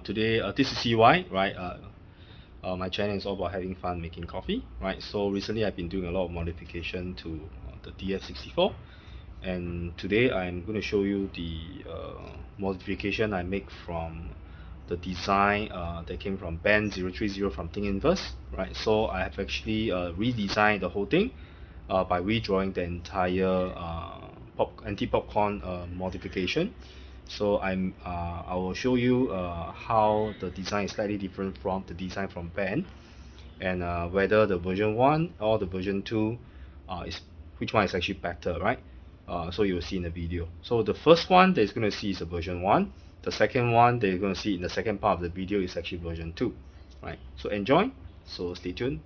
Today, this is CY, right? My channel is all about having fun making coffee, right? So recently I've been doing a lot of modification to the DF64, and today I'm going to show you the modification I make from the design that came from band 030 from Thingiverse, right? So I have actually redesigned the whole thing by redrawing the entire anti-popcorn modification. So I will show you how the design is slightly different from the design from band, and whether the version 1 or the version 2 is which one is actually better, right? So you'll see in the video. So the first one that you're going to see is a version 1. The second one that you're going to see in the second part of the video is actually version 2, right? So enjoy. So stay tuned.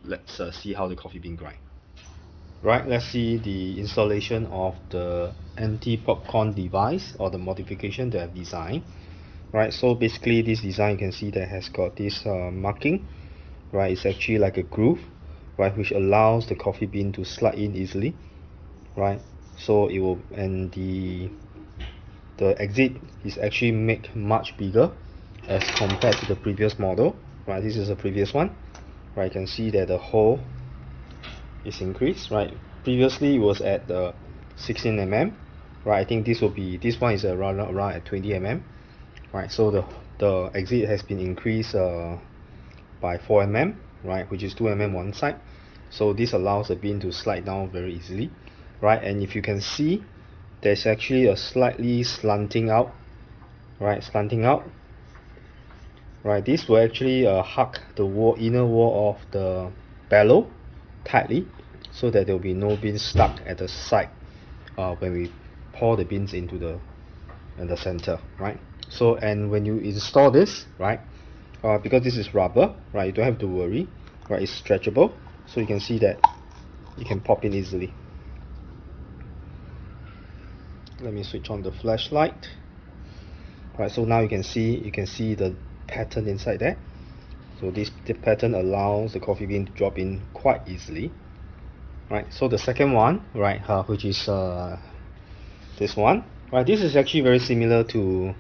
Let's see how the coffee bean grind. Right, let's see the installation of the anti-popcorn device or the modification that I've designed. Right, so basically this design, you can see that has got this marking. Right, it's actually like a groove, right, which allows the coffee bean to slide in easily. Right, so it will, and the exit is actually made much bigger as compared to the previous model. Right, this is the previous one. Right, you can see that the hole is increased, right? Previously it was at 16 mm, right? I think this one is around at 20 mm, right? So the exit has been increased by 4 mm, right, which is 2 mm one side. So this allows the bean to slide down very easily, right? And if you can see, there's actually a slightly slanting out, right? Right, this will actually hug the inner wall of the bellow tightly, so that there will be no beans stuck at the side when we pour the beans into the center, right? So, and when you install this, right, because this is rubber, right, you don't have to worry, right? It's stretchable, so you can see that you can pop in easily. Let me switch on the flashlight. Right, so now you can see the pattern inside there. So the pattern allows the coffee bean to drop in quite easily. Right, so the second one, right, which is this one, right, this is actually very similar to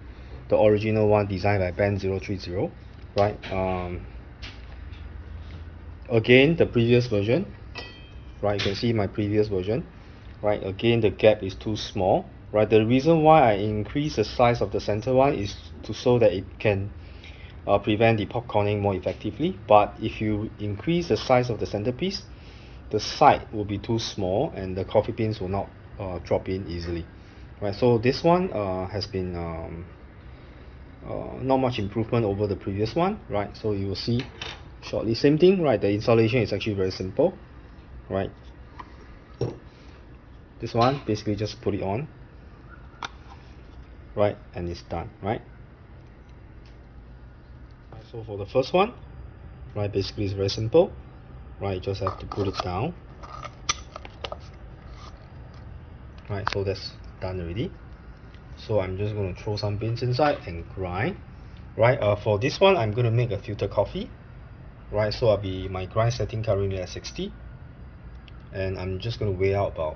the original one designed by band 030, right? Again, the previous version, right, you can see my previous version, right? Again, the gap is too small, right? The reason why I increase the size of the center one is so that it can prevent the popcorning more effectively. But if you increase the size of the centerpiece, the side will be too small and the coffee beans will not drop in easily, right? So this one has been not much improvement over the previous one, right? So you will see shortly, same thing, right? The installation is actually very simple, right? This one, basically just put it on, right, and it's done, right? So for the first one, right, basically it's very simple, right? You just have to put it down, right? So that's done already. So I'm just going to throw some beans inside and grind, right? For this one, I'm going to make a filter coffee, right? So my grind setting currently at 60, and I'm just going to weigh out about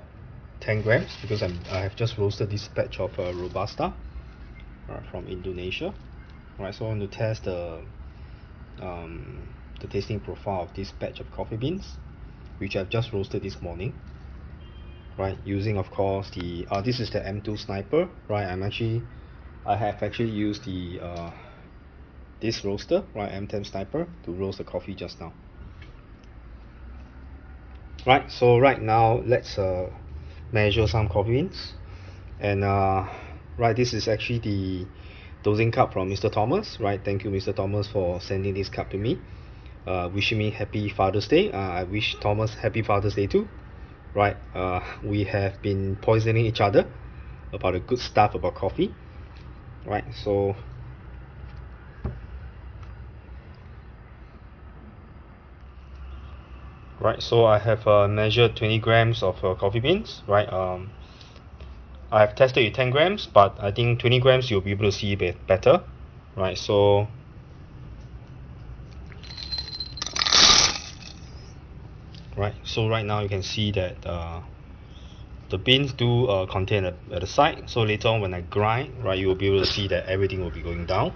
10 grams because I have just roasted this batch of Robusta, right, from Indonesia, right? So I want to test the tasting profile of this batch of coffee beans, which I've just roasted this morning, right, using, of course, the this is the M2 Sniper, right? I have actually used the this roaster, right, M10 Sniper, to roast the coffee just now. Right, so right now let's measure some coffee beans, and right, this is actually the dosing cup from Mr. Thomas, right? Thank you, Mr. Thomas, for sending this cup to me, wishing me happy Father's Day. I wish Thomas happy Father's Day too, right? We have been poisoning each other about the good stuff about coffee, right? So right, so I have measured 20 grams of coffee beans, right? I have tested with 10 grams, but I think 20 grams you'll be able to see better, right? So right now you can see that the beans do contain at the side. So later on when I grind, right, you will be able to see that everything will be going down,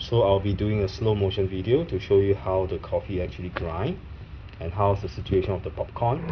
So I'll be doing a slow motion video to show you how the coffee actually grind and how's the situation of the popcorn.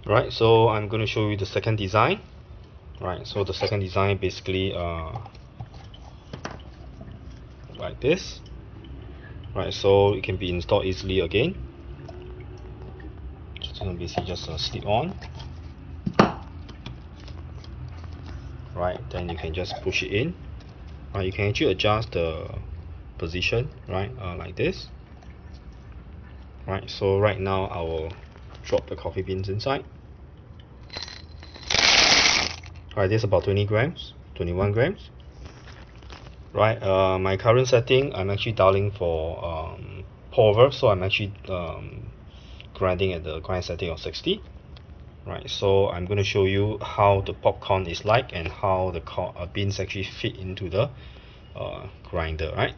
Right, so I'm going to show you the second design. Right, so the second design basically like this. Right, so it can be installed easily again. Just going to basically just slip on. Right, then you can just push it in. Right, you can actually adjust the position, right, like this. Right, so right now I will drop the coffee beans inside. Right, this is about 20 grams, 21 grams. Right, my current setting, I'm actually dialing for pour over, so I'm actually grinding at the grind setting of 60. Right, so I'm going to show you how the popcorn is like and how the beans actually fit into the grinder, right?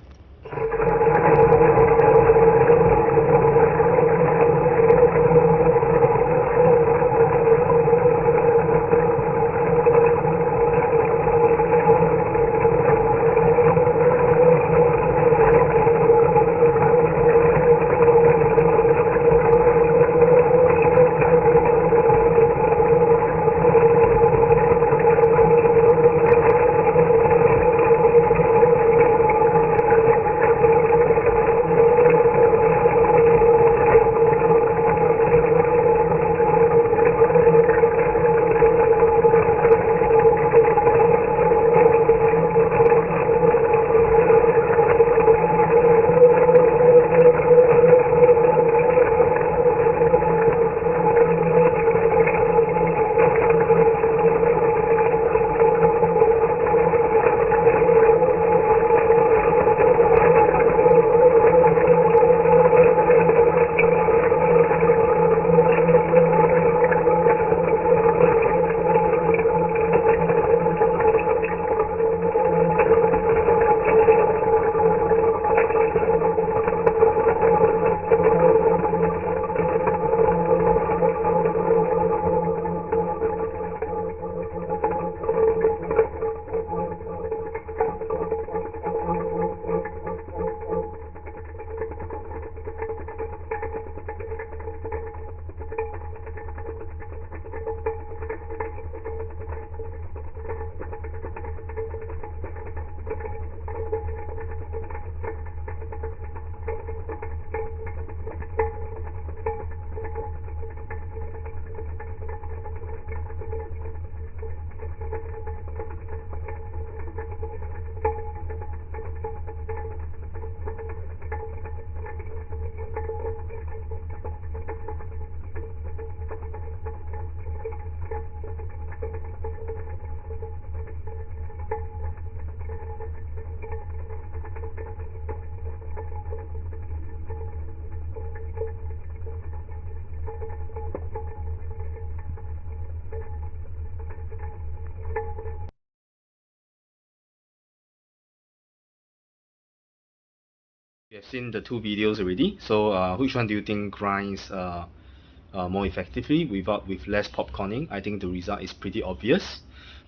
You have seen the two videos already. So which one do you think grinds more effectively with less popcorning? I think the result is pretty obvious,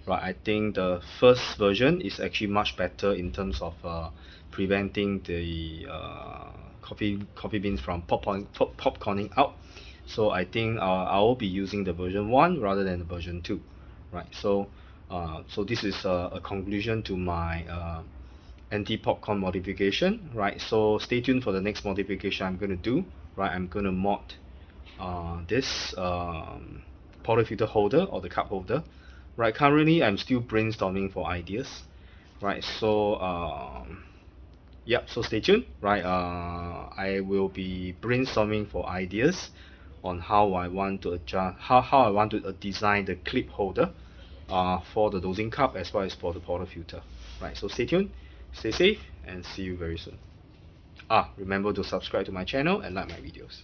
right? I think the first version is actually much better in terms of preventing the coffee beans from popcorning out. So I think I will be using the version 1 rather than the version 2, right? So this is a conclusion to my anti-popcorn modification, right? So stay tuned for the next modification I'm going to do, right? I'm going to mod this portafilter holder or the cup holder, right? Currently I'm still brainstorming for ideas, right? So yeah, so stay tuned, right? I will be brainstorming for ideas on how I want to adjust, how I want to design the clip holder for the dosing cup as well as for the portafilter, right? So stay tuned, stay safe, and see you very soon. Remember to subscribe to my channel and like my videos.